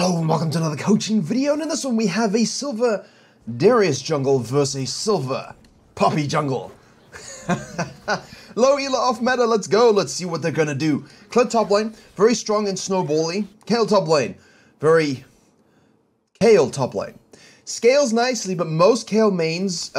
Hello and welcome to another coaching video, and in this one we have a silver Darius jungle versus a silver Poppy jungle. Low Elo off meta, let's go, let's see what they're gonna do. Kled top lane, very strong and snowbally. Kale top lane, very Kale top lane. Scales nicely, but most Kale mains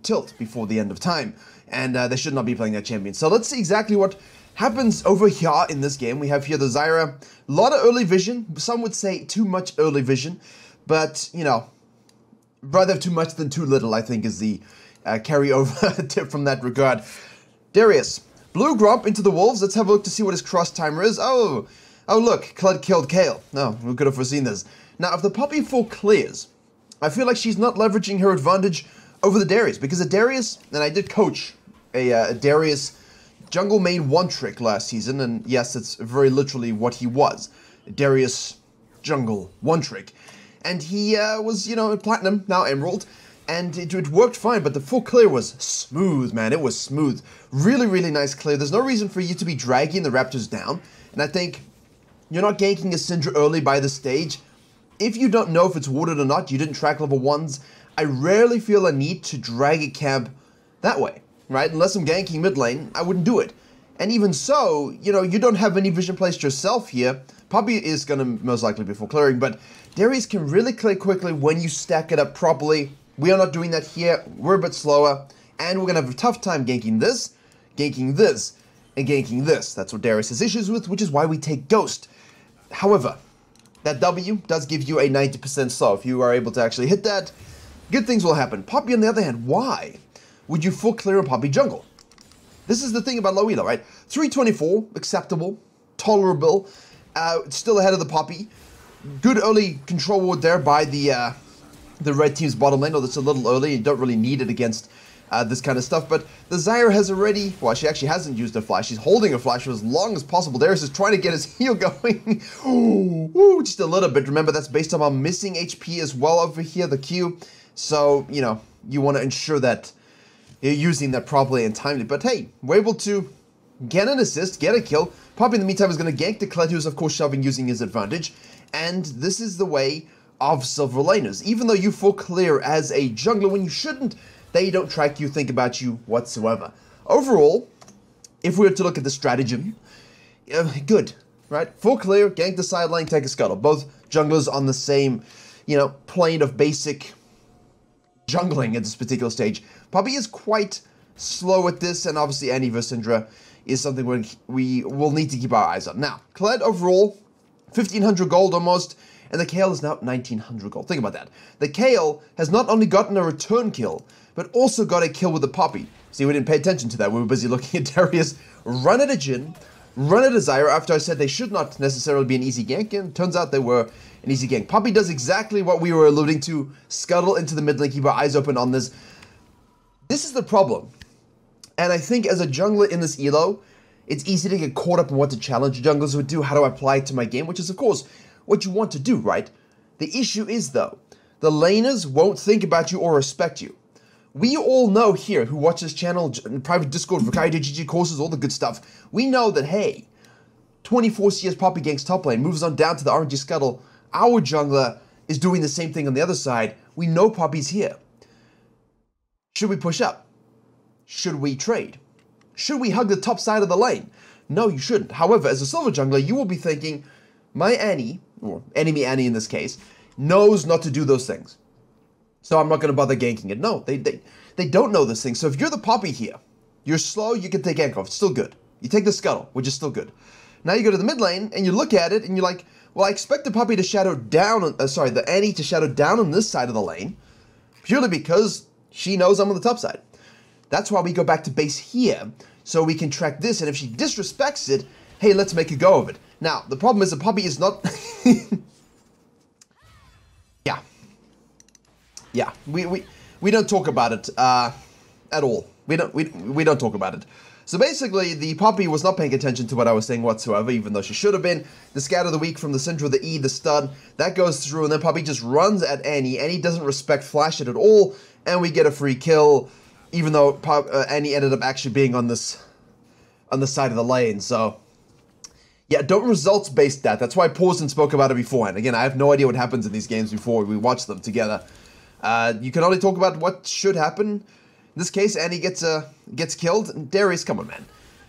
tilt before the end of time, and they should not be playing that champion. So let's see exactly what happens over here in this game. We have here the Zyra, a lot of early vision. Some would say too much early vision, but you know, rather have too much than too little, I think is the carryover tip from that regard. Darius, blue Gromp into the wolves. Let's have a look to see what his cross timer is. Oh look, Kled killed Kale. No, we could have foreseen this. Now, if the Poppy full clears, I feel like she's not leveraging her advantage over the Darius, because the Darius, and I did coach a Darius jungle main one trick last season, and yes, it's very literally what he was. Darius jungle one trick. And he was, you know, platinum, now emerald, and it worked fine, but the full clear was smooth, man. It was smooth. Really, really nice clear. There's no reason for you to be dragging the Raptors down, and I think you're not ganking a Syndra early by this stage. If you don't know if it's warded or not, you didn't track level 1s, I rarely feel a need to drag a camp that way. Right? Unless I'm ganking mid lane, I wouldn't do it. And even so, you know, you don't have any vision placed yourself here. Poppy is going to most likely be full clearing, but Darius can really clear quickly when you stack it up properly. We are not doing that here. We're a bit slower, and we're going to have a tough time ganking this, and ganking this. That's what Darius has issues with, which is why we take Ghost. However, that W does give you a 90% slow. If you are able to actually hit that, good things will happen. Poppy, on the other hand, why would you full clear a Poppy jungle? This is the thing about Low Elo, right? 324, acceptable, tolerable, still ahead of the Poppy. Good early control ward there by the red team's bottom lane, although it's a little early, you don't really need it against this kind of stuff, but the Zyra has already, well, she actually hasn't used her flash, she's holding her flash for as long as possible. Darius is trying to get his heal going. Ooh, just a little bit. Remember, that's based on our missing HP as well over here, the Q, so, you know, you want to ensure that you're using that properly and timely. But hey, we're able to get an assist, get a kill. Poppy in the meantime is going to gank the Kled, who's of course shoving using his advantage. And this is the way of silver laners. Even though you full clear as a jungler when you shouldn't, they don't track you, think about you whatsoever. Overall, if we were to look at the stratagem, good, right? Full clear, gank the side lane, take a scuttle. Both junglers on the same, you know, plane of basic jungling at this particular stage. Poppy is quite slow at this, and obviously Annie vs Syndra is something we will need to keep our eyes on. Now, Kled overall, 1,500 gold almost, and the Kale is now 1,900 gold. Think about that. The Kale has not only gotten a return kill, but also got a kill with the Poppy. See, we didn't pay attention to that. We were busy looking at Darius run at a Jhin, run at a Zyra after I said they should not necessarily be an easy gank, and turns out they were an easy gank. Poppy does exactly what we were alluding to, scuttle into the mid lane, keep our eyes open on this. This is the problem, and I think as a jungler in this elo, it's easy to get caught up in what the challenge junglers would do, how to apply it to my game, which is of course what you want to do, right? The issue is though, the laners won't think about you or respect you. We all know here, who watch this channel, private Discord, virkayu GG courses, all the good stuff, we know that, hey, 24 CS Poppy ganks top lane, moves on down to the RNG scuttle, our jungler is doing the same thing on the other side, we know Poppy's here. Should we push up? Should we trade? Should we hug the top side of the lane? No, you shouldn't. However, as a silver jungler, you will be thinking, my Annie, or enemy Annie in this case, knows not to do those things. So I'm not going to bother ganking it. No, they don't know this thing. So if you're the Poppy here, you're slow, you can take gank off. It's still good. You take the scuttle, which is still good. Now you go to the mid lane, and you look at it, and you're like, well, I expect the Poppy to shadow down, the Annie to shadow down on this side of the lane, purely because she knows I'm on the top side. That's why we go back to base here, so we can track this, and if she disrespects it, hey, let's make a go of it. Now, the problem is the Poppy is not... Yeah, we don't talk about it, at all. We don't talk about it. So basically, the Poppy was not paying attention to what I was saying whatsoever, even though she should have been. The scatter of the weak from the Syndra, the E, the stun, that goes through, and then Poppy just runs at Annie. Annie doesn't respect Flash it at all, and we get a free kill, even though Annie ended up actually being on the side of the lane. So, Yeah, don't results base that. That's why I paused and spoke about it beforehand. Again, I have no idea what happens in these games before we watch them together. You can only talk about what should happen. In this case, Annie gets killed. And Darius, come on, man.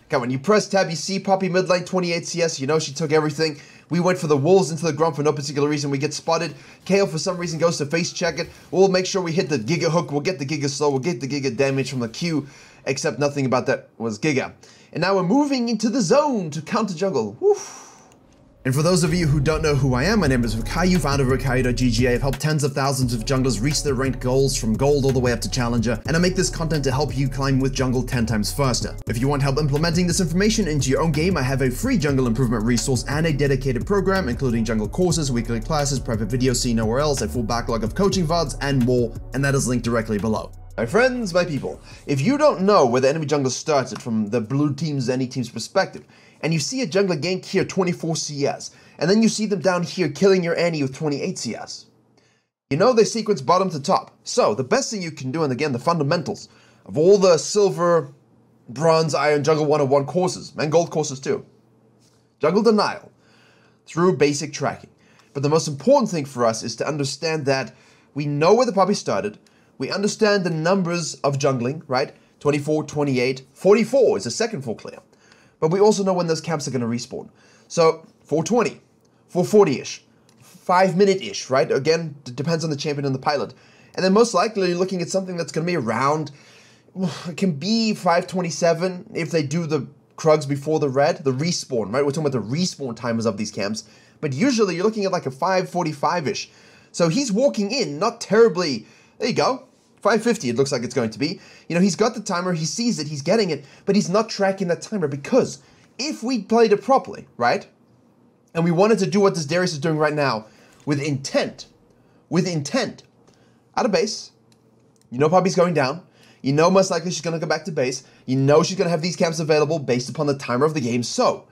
Come on, you press tab, you see Poppy mid lane, 28 CS, you know she took everything. We went for the wolves into the grump for no particular reason. We get spotted. Kale, for some reason, goes to face check it. We'll make sure we hit the Giga hook. We'll get the Giga slow. We'll get the Giga damage from the Q, except nothing about that was Giga. And now we're moving into the zone to counter jungle. Woof. And for those of you who don't know who I am, my name is Virkayu, founder of virkayu.gg. I've helped tens of thousands of junglers reach their ranked goals from gold all the way up to challenger, and I make this content to help you climb with jungle 10 times faster. If you want help implementing this information into your own game, I have a free jungle improvement resource and a dedicated program, including jungle courses, weekly classes, private videos seen nowhere else, a full backlog of coaching VODs, and more, and that is linked directly below. My friends, my people, if you don't know where the enemy jungler started from the blue team's, any team's perspective, and you see a jungler gank here 24 CS, and then you see them down here killing your Annie with 28 CS, you know they sequence bottom to top. So the best thing you can do, and again the fundamentals of all the silver, bronze, iron, jungle 101 courses, and gold courses too, jungle denial through basic tracking. But the most important thing for us is to understand that we know where the Poppy started. We understand the numbers of jungling, right? 24, 28, 44 is the second full clear. But we also know when those camps are going to respawn. So 420, 440-ish, 5-minute-ish, right? Again, it depends on the champion and the pilot. And then most likely you're looking at something that's going to be around, it can be 527 if they do the Krugs before the red, the respawn, right? We're talking about the respawn timers of these camps. But usually you're looking at like a 545-ish. So he's walking in, not terribly, there you go. 550 it looks like it's going to be. You know, he's got the timer, he sees it, he's getting it, but he's not tracking that timer, because if we played it properly, right, and we wanted to do what this Darius is doing right now, with intent, out of base, you know Poppy's going down, you know most likely she's going to go back to base, you know she's going to have these camps available based upon the timer of the game, so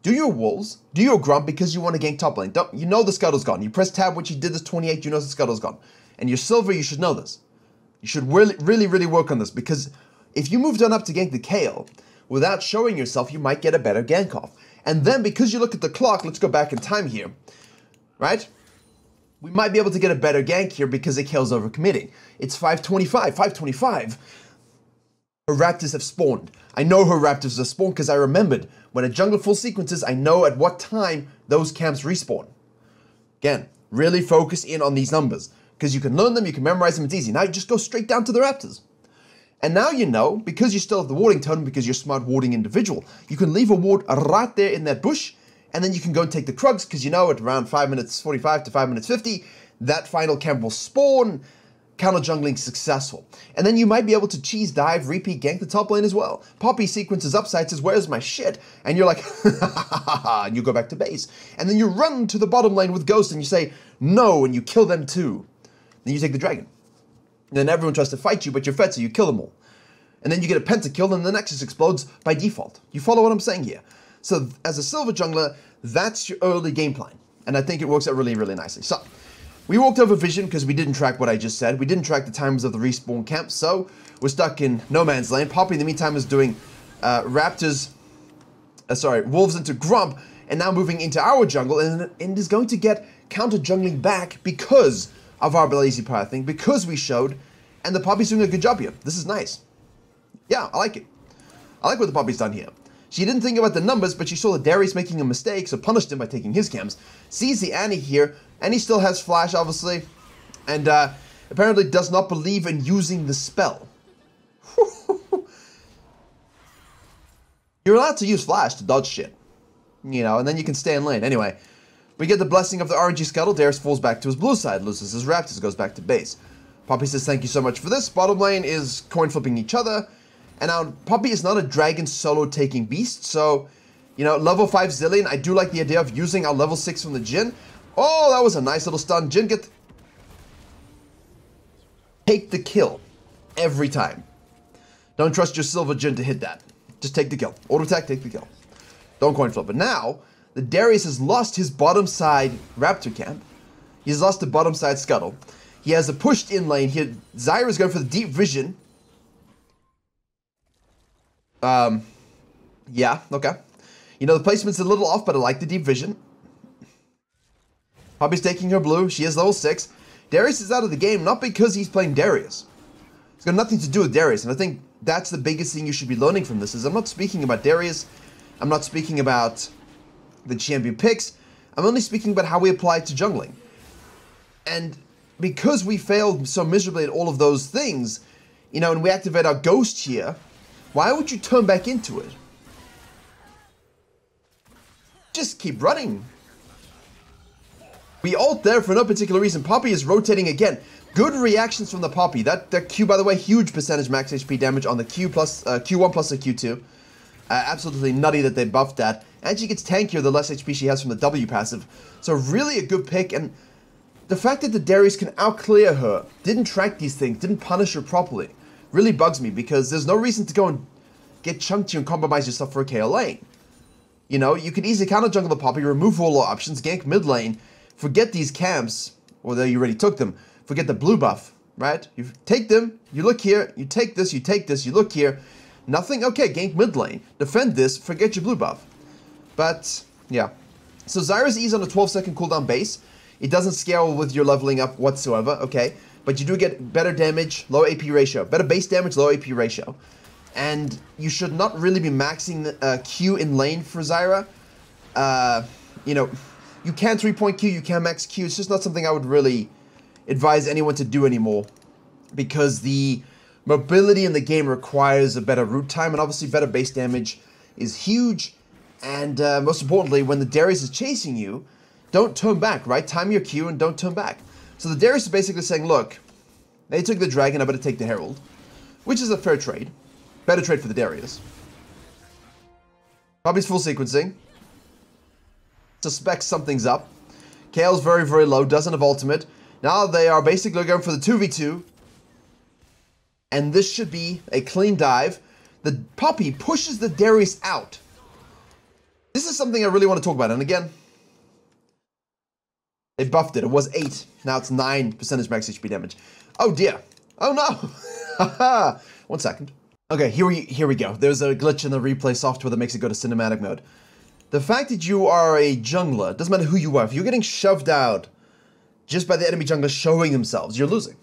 do your wolves, do your grump because you want to gank top lane. You know the scuttle's gone. You press tab when she did this 28, you know the scuttle's gone. And your silver, you should know this. You should really work on this, because if you moved on up to gank the Kale without showing yourself, you might get a better gank off. And then because you look at the clock, let's go back in time here, right? We might be able to get a better gank here because the Kale's overcommitting. It's 525. Her Raptors have spawned. I know her Raptors have spawned because I remembered when a jungler full sequences, I know at what time those camps respawn. Again, really focus in on these numbers, because you can learn them, you can memorize them, it's easy. Now you just go straight down to the Raptors. And now you know, because you still have the warding totem, because you're a smart warding individual, you can leave a ward right there in that bush, and then you can go and take the Krugs, because you know at around 5 minutes 45 to 5 minutes 50, that final camp will spawn, counter jungling successful. And then you might be able to cheese dive, repeat, gank the top lane as well. Poppy sequences upside, says, where's my shit? And you're like, and you go back to base. And then you run to the bottom lane with Ghost, and you say, no, and you kill them too. Then you take the dragon. And then everyone tries to fight you, but you're fed, so you kill them all. And then you get a pentakill, and the Nexus explodes by default. You follow what I'm saying here? So, as a silver jungler, that's your early game plan. And I think it works out really nicely. So, we walked over vision because we didn't track what I just said. We didn't track the timers of the respawn camp, so we're stuck in no man's land. Poppy, in the meantime, is doing wolves into grump, and now moving into our jungle, and is going to get counter jungling back because of our lazy power thing, because we showed, and the Poppy's doing a good job here. This is nice. Yeah, I like it. I like what the Poppy's done here. She didn't think about the numbers, but she saw that Darius making a mistake, so punished him by taking his camps. Sees the Annie here. Annie still has flash, obviously, and apparently does not believe in using the spell. You're allowed to use flash to dodge shit, you know, and then you can stay in lane. Anyway, we get the blessing of the RNG scuttle. Darius falls back to his blue side, loses his Raptors, goes back to base. Poppy says, thank you so much for this. Bottom lane is coin flipping each other. And now, Poppy is not a dragon solo taking beast, so, you know, level 5 Zillion, I do like the idea of using our level 6 from the Jhin. Oh, that was a nice little stun. Jhin take the kill every time. Don't trust your silver Jhin to hit that. Just take the kill. Auto attack, take the kill. Don't coin flip. But now, the Darius has lost his bottom side Raptor camp. He's lost the bottom side scuttle. He has a pushed in lane here. Zyra's going for the deep vision. Yeah, okay. You know, the placement's a little off, but I like the deep vision. Poppy's taking her blue. She is level 6. Darius is out of the game, not because he's playing Darius. It's got nothing to do with Darius, and I think that's the biggest thing you should be learning from this, is I'm not speaking about Darius. I'm not speaking about the champion picks. I'm only speaking about how we apply it to jungling. And because we failed so miserably at all of those things, you know, and we activate our ghost here, why would you turn back into it? Just keep running. We ult there for no particular reason. Poppy is rotating again. Good reactions from the Poppy. That Q, by the way, huge percentage max HP damage on the Q plus Q1 plus the Q2. Absolutely nutty that they buffed that. And she gets tankier the less HP she has from the W passive. So really a good pick. And the fact that the Darius can outclear her, didn't track these things, didn't punish her properly, really bugs me, because there's no reason to go and get chunky and compromise yourself for a KO lane. You know, you could easily counter jungle the Poppy, remove all our options, gank mid lane, forget these camps, although you already took them, forget the blue buff, right? You take them, you look here, you take this, you look here, nothing, okay, gank mid lane, defend this, forget your blue buff. But, yeah. So Zyra's E's on a 12-second cooldown base. It doesn't scale with your leveling up whatsoever, okay? But you do get better damage, low AP ratio. Better base damage, low AP ratio. And you should not really be maxing the Q in lane for Zyra. You know, you can 3-point Q, you can max Q. It's just not something I would really advise anyone to do anymore, because the mobility in the game requires a better root time, and obviously better base damage is huge. And most importantly, when the Darius is chasing you, don't turn back, right? Time your Q and don't turn back. So the Darius is basically saying, look, they took the dragon, I better take the herald, which is a fair trade. Better trade for the Darius. Poppy's full sequencing. Suspects something's up. Kale's very, very low, doesn't have ultimate. Now they are basically going for the 2v2. And this should be a clean dive. The Poppy pushes the Darius out. This is something I really want to talk about. And again, they buffed it. It was 8. Now it's 9 percentage max HP damage. Oh dear. Oh no. 1 second. Okay, here we go. There's a glitch in the replay software that makes it go to cinematic mode. The fact that you are a jungler, doesn't matter who you are, if you're getting shoved out just by the enemy jungler showing themselves, you're losing.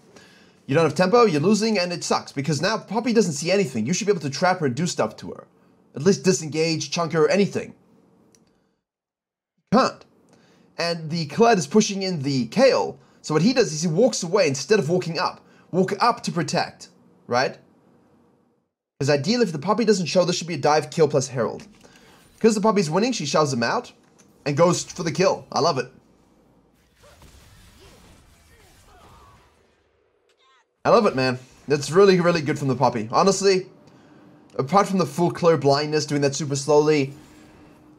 You don't have tempo, you're losing, and it sucks, because now Poppy doesn't see anything. You should be able to trap her and do stuff to her. At least disengage, chunk her, anything. You can't. And the Kled is pushing in the Kale, so what he does is he walks away instead of walking up. Walk up to protect, right? Because ideally, if the Poppy doesn't show, this should be a dive, kill plus herald. Because the Poppy's winning, she shoves him out and goes for the kill. I love it. I love it, man. That's really, really good from the Poppy. Honestly, apart from the full clear blindness, doing that super slowly,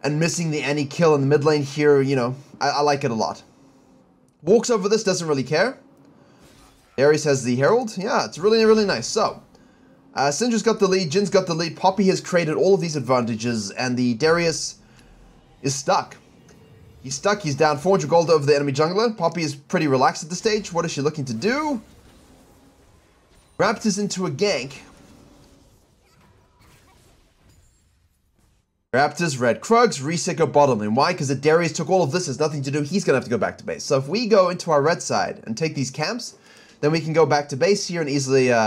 and missing the anti-kill in the mid lane here, you know, I like it a lot. Walks over this, doesn't really care. Darius has the herald. Yeah, it's really, really nice. So, Syndra's got the lead, Jin's got the lead, Poppy has created all of these advantages, and the Darius is stuck. He's stuck, he's down 400 gold over the enemy jungler. Poppy is pretty relaxed at this stage. What is she looking to do? Raptors into a gank. Raptors, red Krugs, reset go bottom lane. Why? Because the Darius took all of this, has nothing to do, he's going to have to go back to base. So if we go into our red side and take these camps, then we can go back to base here and easily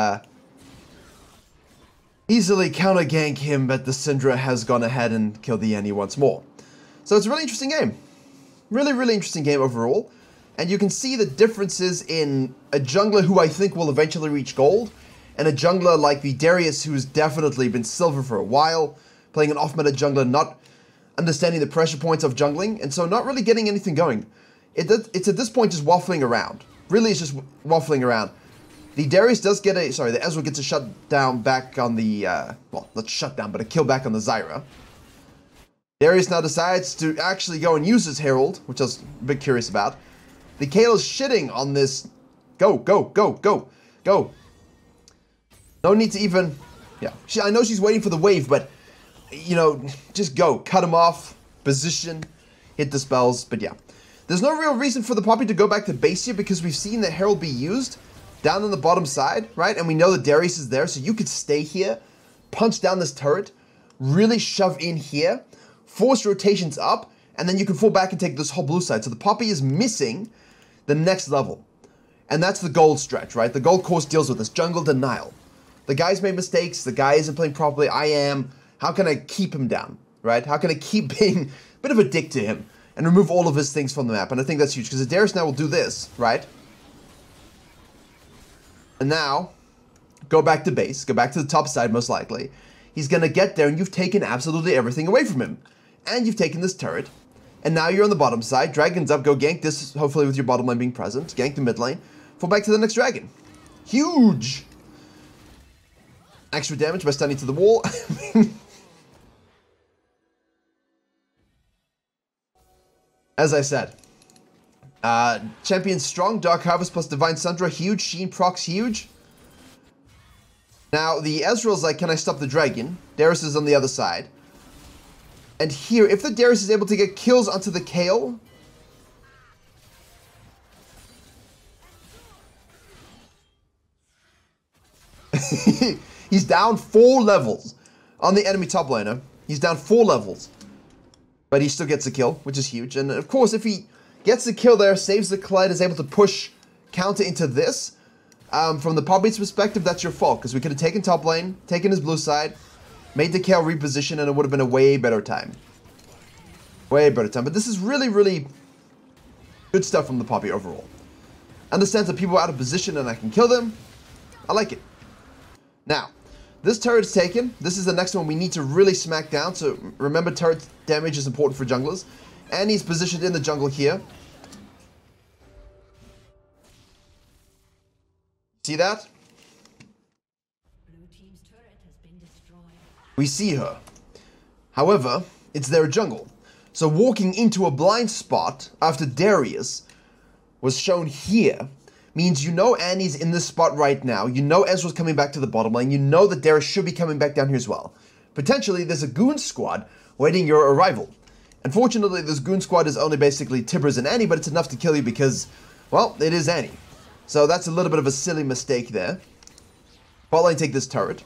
counter gank him, but the Syndra has gone ahead and killed the Annie once more. So it's a really interesting game. Really, really interesting game overall. And you can see the differences in a jungler who I think will eventually reach gold, and a jungler like the Darius who's definitely been silver for a while, playing an off-meta jungler, not understanding the pressure points of jungling, and so not really getting anything going. It's at this point just waffling around. Really, it's just waffling around. The Darius does get a, sorry, the Ezreal gets a shutdown back on the, well, not shutdown, but a kill back on the Zyra. Darius now decides to actually go and use his Herald, which I was a bit curious about. The Kale is shitting on this. Go, go, go, go, go. No need to even, yeah. I know she's waiting for the wave, but, you know, just go. Cut him off, position, hit the spells, but yeah. There's no real reason for the Poppy to go back to base here because we've seen the Herald be used down on the bottom side, right? And we know that Darius is there, so you could stay here, punch down this turret, really shove in here, force rotations up, and then you can fall back and take this whole blue side. So the Poppy is missing the next level. And that's the gold stretch, right? The gold course deals with this jungle denial. The guy's made mistakes, the guy isn't playing properly, I am. How can I keep him down, right? How can I keep being a bit of a dick to him and remove all of his things from the map? And I think that's huge, because Darius now will do this, right? And now, go back to base, go back to the top side most likely. He's gonna get there and you've taken absolutely everything away from him. And you've taken this turret. And now you're on the bottom side, dragon's up, go gank this, hopefully with your bottom lane being present. Gank the mid lane, fall back to the next dragon. Huge! Extra damage by stunning to the wall. As I said, champion strong, Dark Harvest plus Divine Sundra, huge, Sheen procs, huge. Now, the Ezreal's like, can I stop the dragon? Darius is on the other side. And here, if the Darius is able to get kills onto the Kayle, he's down 4 levels on the enemy top laner. He's down 4 levels. But he still gets a kill, which is huge. And of course, if he gets the kill there, saves the Clyde, is able to push counter into this, from the Poppy's perspective, that's your fault. Because we could have taken top lane, taken his blue side, made the Kayle reposition, and it would have been a way better time. Way better time. But this is really, really good stuff from the Poppy overall. Understands that people are out of position and I can kill them. I like it. Now, this turret is taken. This is the next one we need to really smack down. So remember, turret damage is important for junglers. And he's positioned in the jungle here. See that? Blue team's turret has been destroyed. We see her. However, it's their jungle. So walking into a blind spot after Darius was shown here means you know Annie's in this spot right now. You know Ezreal's coming back to the bottom lane. You know that Darius should be coming back down here as well. Potentially, there's a goon squad waiting your arrival. Unfortunately, this goon squad is only basically Tibbers and Annie, but it's enough to kill you because, well, it is Annie. So that's a little bit of a silly mistake there. Bot lane take this turret.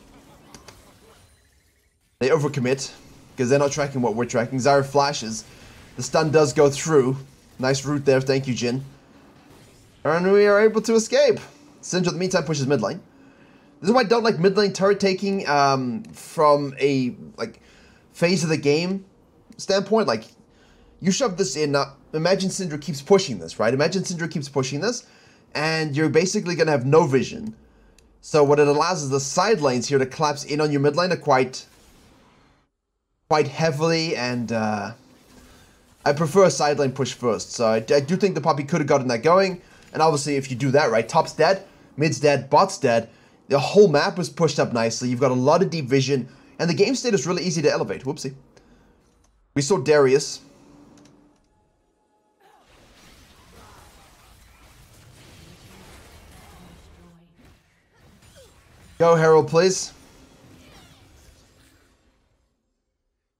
They overcommit because they're not tracking what we're tracking. Zyra flashes. The stun does go through. Nice route there. Thank you, Jhin. And we are able to escape. Syndra, in the meantime, pushes mid lane. This is why I don't like mid lane turret taking from a phase of the game standpoint. Like, you shove this in. Now, imagine Syndra keeps pushing this, right? Imagine Syndra keeps pushing this, and you're basically going to have no vision. So what it allows is the side lanes here to collapse in on your mid lane quite heavily, and I prefer a side lane push first. So I do think the Poppy could have gotten that going. And obviously, if you do that, right, top's dead, mid's dead, bot's dead, the whole map was pushed up nicely. You've got a lot of deep vision, and the game state is really easy to elevate. Whoopsie. We saw Darius. Go, Herald, please.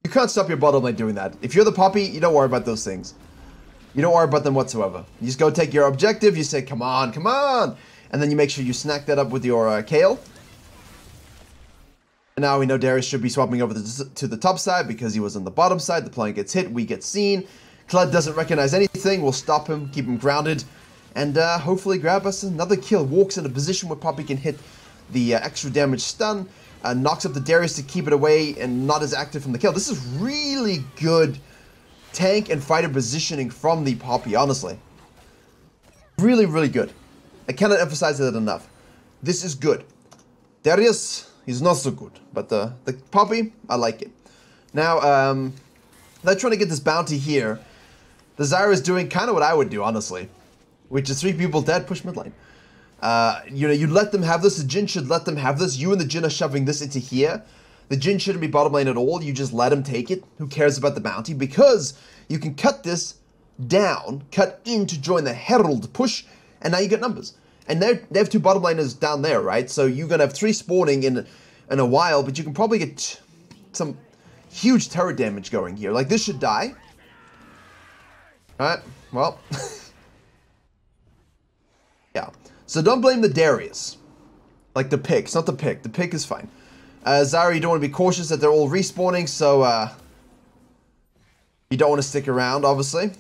You can't stop your bottom lane doing that. If you're the Poppy, you don't worry about those things. You don't worry about them whatsoever. You just go take your objective, you say, come on, come on! And then you make sure you snack that up with your Kayle. And now we know Darius should be swapping over to the top side because he was on the bottom side. The plane gets hit, we get seen. Kled doesn't recognize anything, we'll stop him, keep him grounded, and hopefully grab us another kill. Walks in a position where Poppy can hit the extra damage stun, knocks up the Darius to keep it away and not as active from the kill. This is really good tank and fighter positioning from the Poppy, honestly. Really, really good. I cannot emphasize that enough. This is good. Darius, he's not so good, but the Poppy, I like it. Now, they're trying to get this bounty here. The Zyra is doing kind of what I would do, honestly, which is 3 people dead, push mid lane. You know, you let them have this. The Jhin should let them have this. You and the Jhin are shoving this into here. The Jhin shouldn't be bottom lane at all. You just let him take it. Who cares about the bounty? Because you can cut this down, cut in to join the Herald push, and now you get numbers. And they have 2 bottom laners down there, right? So you're going to have 3 spawning in a while, but you can probably get some huge turret damage going here. Like, this should die. Alright, well. Yeah. So don't blame the Darius. Like the pick. It's not the pick. The pick is fine. Zyra, you don't want to be cautious that they're all respawning, so You don't want to stick around, obviously.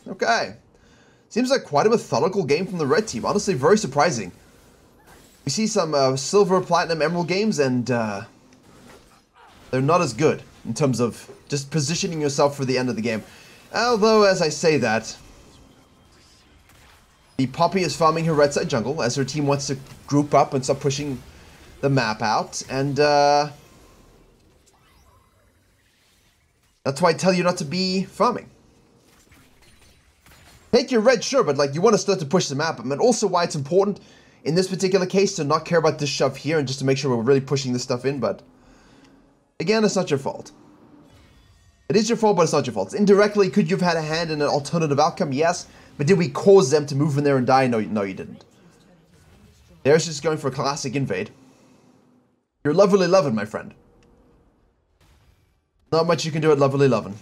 Okay. Seems like quite a methodical game from the red team. Honestly, very surprising. We see some silver, platinum, emerald games, and they're not as good in terms of just positioning yourself for the end of the game. Although, as I say that, the Poppy is farming her red side jungle as her team wants to group up and start pushing the map out, and that's why I tell you not to be farming. Take your red, sure, but like you want to start to push the map, and also why it's important in this particular case to not care about this shove here and just to make sure we're really pushing this stuff in, but again, it's not your fault. It is your fault, but it's not your fault. Indirectly, could you have had a hand in an alternative outcome? Yes. But did we cause them to move in there and die? No, you didn't. Darius just going for a classic invade. You're lovely loving, my friend. Not much you can do at lovely loving.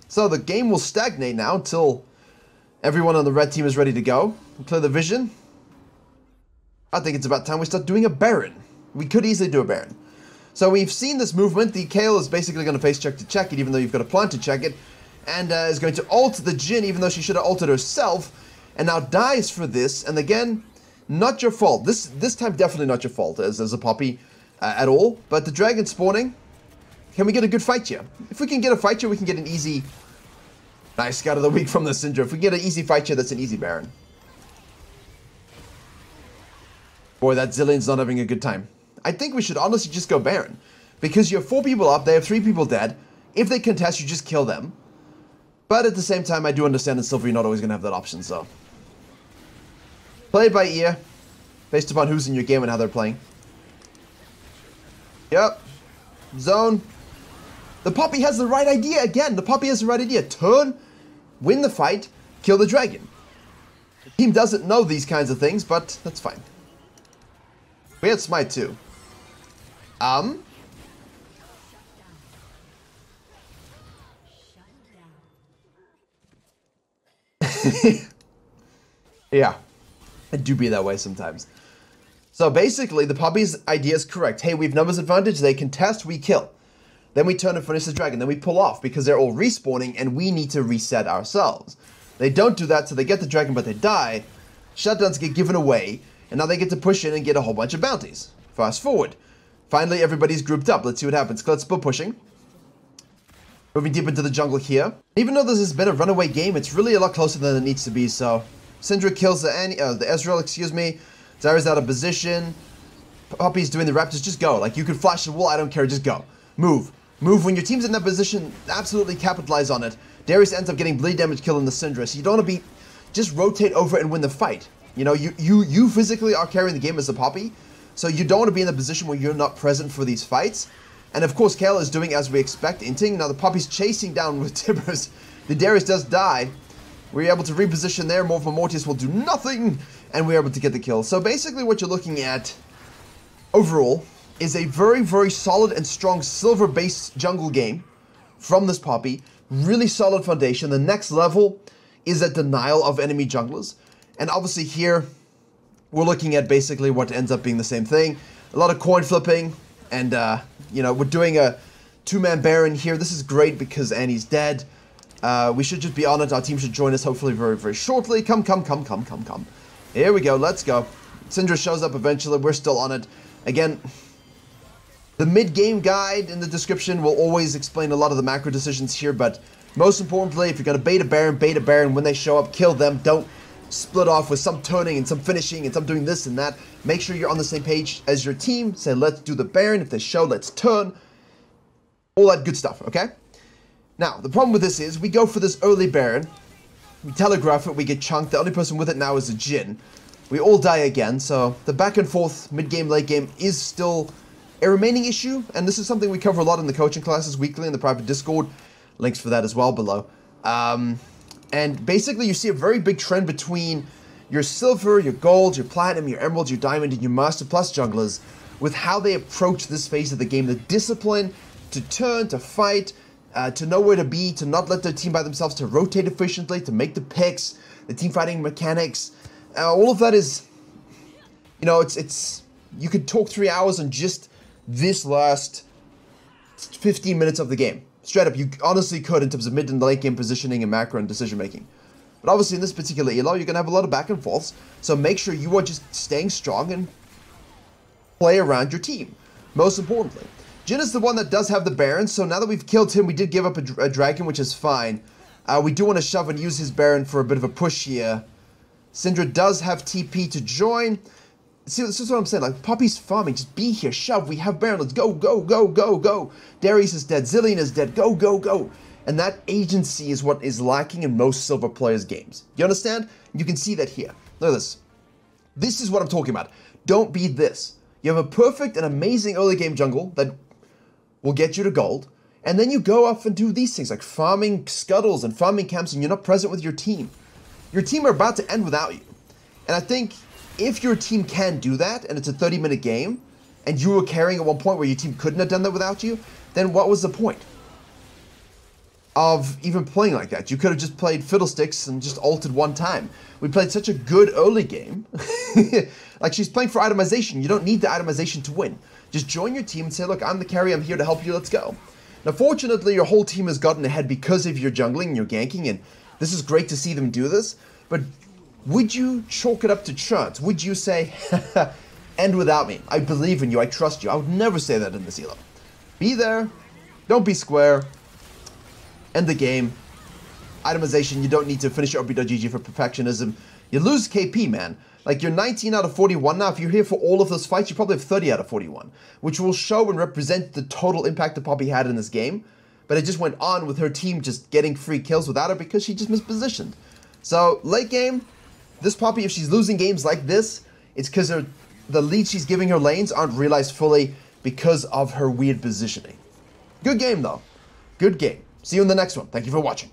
So the game will stagnate now until everyone on the red team is ready to go. Clear the vision. I think it's about time we start doing a Baron. We could easily do a Baron. So we've seen this movement. The Kayle is basically going to face check to check it, even though you've got a plant to check it. And is going to ult the Jhin, even though she should have ulted herself. And now dies for this. And again, not your fault. This time definitely not your fault as a Poppy at all. But the dragon spawning. Can we get a good fight here? If we can get a fight here, we can get an easy... Nice Scout of the Week from the Syndra. If we get an easy fight here, that's an easy Baron. Boy, that Zillion's not having a good time. I think we should honestly just go Baron. Because you have 4 people up, they have 3 people dead. If they contest, you just kill them. But at the same time, I do understand that Silver, you're not always going to have that option, so. Play it by ear. Based upon who's in your game and how they're playing. Yep. Zone. The Poppy has the right idea again. The Poppy has the right idea. Turn, win the fight, kill the dragon. The team doesn't know these kinds of things, but that's fine. We had Smite too. Yeah, it do be that way sometimes. So basically, the Poppy's idea is correct. Hey, we have numbers advantage, they contest, we kill. Then we turn and finish the dragon, then we pull off because they're all respawning and we need to reset ourselves. They don't do that, so they get the dragon but they die. Shutdowns get given away, and now they get to push in and get a whole bunch of bounties. Fast forward. Finally, everybody's grouped up. Let's see what happens. Let's split pushing. Moving deep into the jungle here. Even though this has been a runaway game, it's really a lot closer than it needs to be, so... Syndra kills the Ezreal, excuse me. Darius out of position. Poppy's doing the Raptors. Just go. Like, you can flash the wall. I don't care. Just go. Move. Move. When your team's in that position, absolutely capitalize on it. Darius ends up getting bleed damage killing the Syndra. So you don't want to be... Just rotate over and win the fight. You know, you physically are carrying the game as a Poppy. So you don't want to be in the position where you're not present for these fights. And of course, Kayle is doing as we expect, inting. Now the Poppy's chasing down with Tibbers. The Darius does die. We're able to reposition there. Morph Mortius will do nothing. And we're able to get the kill. So basically what you're looking at, overall, is a very, very solid and strong silver-based jungle game from this Poppy. Really solid foundation. The next level is a denial of enemy junglers. And obviously here, we're looking at basically what ends up being the same thing. A lot of coin flipping. And, you know, we're doing a 2-man Baron here. This is great because Annie's dead. We should just be on it. Our team should join us hopefully very, very shortly. Come. Here we go. Let's go. Syndra shows up eventually. We're still on it. Again, the mid-game guide in the description will always explain a lot of the macro decisions here. But most importantly, if you're going to bait a Baron. When they show up, kill them. Don't split off with some turning and some finishing and some doing this and that. Make sure you're on the same page as your team. Say, let's do the Baron. If they show, let's turn. All that good stuff, okay? Now, the problem with this is we go for this early Baron. We telegraph it, we get chunked. The only person with it now is a Jhin. We all die again, so the back and forth, mid-game, late game is still a remaining issue. And this is something we cover a lot in the coaching classes weekly in the private Discord. Links for that as well below. And basically, you see a very big trend between your silver, your gold, your platinum, your emerald, your diamond, and your master plus junglers with how they approach this phase of the game. The discipline to turn, to fight, to know where to be, to not let their team by themselves, to rotate efficiently, to make the picks, the team fighting mechanics. All of that is, you know, it's you could talk 3 hours on just this last 15 minutes of the game. Straight up, you honestly could in terms of mid and late game positioning and macro and decision making. But obviously in this particular elo, you're going to have a lot of back and forths, so make sure you are just staying strong and play around your team, most importantly. Jhin is the one that does have the Baron, so now that we've killed him, we did give up a dragon, which is fine. We do want to shove and use his Baron for a bit of a push here. Syndra does have TP to join. See, this is what I'm saying, like, Poppy's farming, just be here, shove, we have Baron, let's go, go, go, go, go. Darius is dead, Zillion is dead, go, go, go. And that agency is what is lacking in most silver players' games. You understand? You can see that here. Look at this. This is what I'm talking about. Don't be this. You have a perfect and amazing early game jungle that will get you to gold, and then you go off and do these things, like farming scuttles and farming camps, and you're not present with your team. Your team are about to end without you. And I think if your team can do that, and it's a 30-minute game, and you were carrying at one point where your team couldn't have done that without you, then what was the point of even playing like that? You could have just played fiddlesticks and just ulted one time. We played such a good early game. Like, she's playing for itemization. You don't need the itemization to win. Just join your team and say, look, I'm the carry, I'm here to help you, let's go. Now, fortunately, your whole team has gotten ahead because of your jungling and your ganking, and this is great to see them do this, but would you chalk it up to chance? Would you say, end without me, I believe in you, I trust you? I would never say that in this elo. Be there, don't be square, end the game. Itemization, you don't need to finish your RB.GG for perfectionism. You lose KP, man. Like, you're 19 out of 41 now. If you're here for all of those fights, you probably have 30 out of 41, which will show and represent the total impact that Poppy had in this game. But it just went on with her team just getting free kills without her because she just mispositioned. So, late game, this Poppy, if she's losing games like this, it's because the lead she's giving her lanes aren't realized fully because of her weird positioning. Good game, though. Good game. See you in the next one. Thank you for watching.